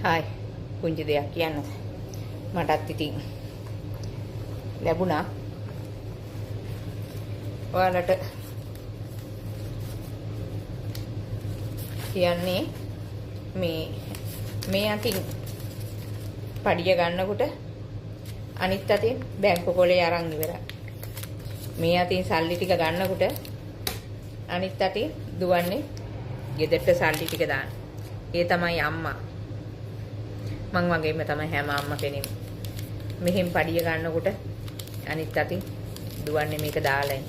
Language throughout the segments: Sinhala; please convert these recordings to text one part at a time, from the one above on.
හායි පුංචි දෙයක් කියන්න මටත් ඉතින් ලැබුණා ඔයාලට කියන්නේ මේ අතින් පඩිය ගන්නකොට අනිත් අතින් බැංකු කොලේ අරන් ඉවරයි. මේ අතින් සල්ලි ටික ගන්නකොට අනිත් අතින් දුවන්නේ ගෙදරට සල්ලි ටික දාන්න. ඒ තමයි අම්මා. මං වගේම තමයි හැම අම්මා කෙනෙක්ම. මෙහෙන් පඩිය ගන්නකොට අනිත් අතින් දුවන්නේ මේක දාලා එන්න.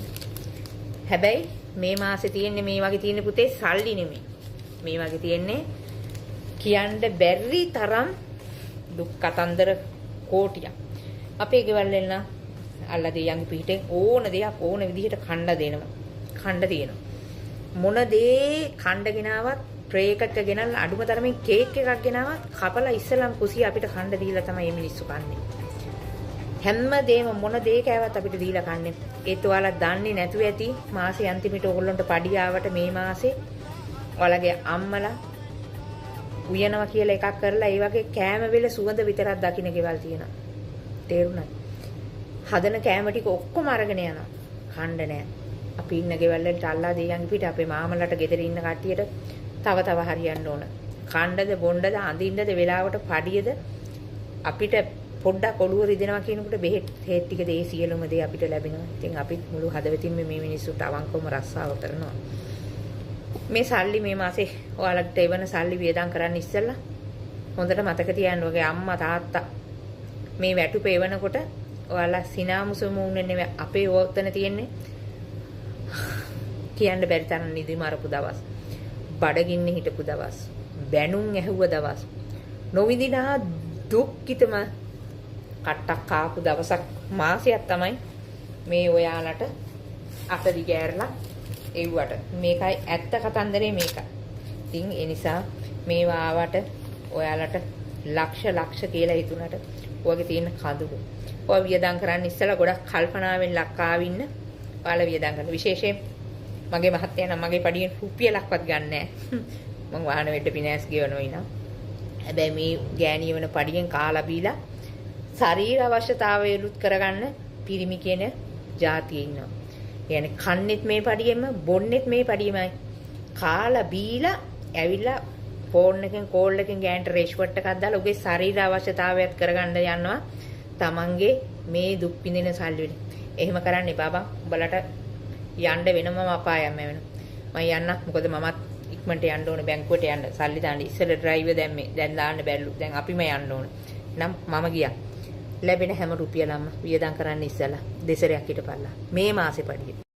හැබැයි මේ මාසේ තියෙන්නේ මේ වගේ තියෙන පුතේ සල්ලි නෙමෙයි. මේ වගේ තියෙන්නේ කියන්න බැරි තරම් දුක් කතන්දර කෝටියක්. අපේ ගෙවල් වල නම් අල්ලා දෙයන්ගේ පිටේ ඕන දෙයක් ඕන විදිහට කණ්ඩ දෙනවා. කණ්ඩ තියෙනවා. මොන දේ කණ්ඩ ගෙනාවත් ට්‍රේ එකක ගෙනල්ලා අඩුම තරමින් කේක් එකක් ගෙනාවත් කපලා ඉස්සලම් කුසිය අපිට කණ්ඩ දීලා තමයි මේ මිනිස්සු කන්නේ. හැමදේම මොන දේ කෑවත් අපිට දීලා කන්නේ. ඒත් ඔයාලා දන්නේ නැතුව ඇති මාසේ අන්තිමට ඕගොල්ලන්ට පඩිය ආවට මේ මාසේ ඔයාලගේ අම්මලා උයනවා කියලා එකක් කරලා ඒ වගේ කෑම වෙල සුවඳ විතරක් දකින්න ගෙවල් තියෙනවා. තේරුණාද? හදන කෑම ටික ඔක්කොම අරගෙන යනවා. කණ්ඩ නැහැ. අපි ඉන්න ගෙවල් වලට අල්ලා දෙයන් පිට අපේ මාමලට ගෙදර ඉන්න කට්ටියට තව හරියන්න ඕන. කණ්ඩද බොණ්ඩද අඳින්නද වෙලාවට පඩියද අපිට පොඩ්ඩක් ඔළුව රිදෙනවා කියනකොට බෙහෙත් හේත් ටික දේ සියලුම දේ අපිට ලැබෙනවා. ඉතින් අපිත් මුළු හදවතින්ම මේ මිනිස්සුන්ට අවංකවම රස්සාව කරනවා. මේ සල්ලි මේ මාසේ ඔයාලට එවන සල්ලි වියදම් කරන්න ඉස්සෙල්ලා හොඳට මතක තියාගන්න ඔයගේ අම්මා තාත්තා මේ වැටුප එවනකොට ඔයාලා සිනාමුසුම උන්නේ නෙවෙයි අපේ ඕතන තියෙන්නේ කියන්න බැරි තරම් නිදි මරපු දවස් බඩගින්න හිටපු දවස් බැනුම් ඇහුව දවස් නොවිදිනා දුක්ඛිතම කට්ටක් කාපු දවසක් මාසයක් තමයි මේ ඔයාලට අත දිගෑරලා එව්වට මේකයි ඇත්ත කතන්දරේ මේක. ඉතින් ඒ නිසා මේවා ආවට ඔයාලට ලක්ෂ කියලා හිතුණට ඔයගේ තියෙන කඳුළු. ඔය වියදම් කරන්න ඉස්සලා ගොඩක් කල්පනාවෙන් ලක්කාවින්න ඔයාලා වියදම් කරන විශේෂයෙන් මගේ මහත්තයා නම් මගේ පඩියෙන් රුපියලක්වත් ගන්නෑ. මං වාහන වෙඩ ෆිනෑන්ස් ගෙවනවා ඉනා. හැබැයි මේ ගෑණිය වෙන පඩියෙන් කාලා බීලා ශරීර අවශ්‍යතාවයලුත් කරගන්න පිරිමි කියන જાතිය ඉන්නවා. يعني කන්නෙත් මේ පඩියෙම බොන්නෙත් මේ පඩියමයි. කාලා බීලා ඇවිල්ලා ෆෝන් එකෙන් කෝල් එකෙන් ගෑන්ට රේෂ්වට් එකක් දාලා උගේ ශරීර අවශ්‍යතාවයත් කරගන්න යනවා. තමන්ගේ මේ දුක් පිඳින සල්ලි වලින්. එහෙම කරන්න එපා බං. උඹලට යන්න වෙනමම අපායම වෙනවා. මම යන්න මොකද මමත් ඉක්මනට යන්න ඕනේ බැංකුවට යන්න. සල්ලි දාන්න ඉස්සෙල්ලා ඩ්‍රයිවර් දැම්මේ. දැන් දාන්න බැරිලු. දැන් අපිම යන්න ඕනේ. නම් මම ගියා. ලැබෙන හැම රුපියලක්ම වියදම් කරන්න ඉස්සලා දෙසරයක් හිටපල්ලා. මේ මාසේ පඩිය.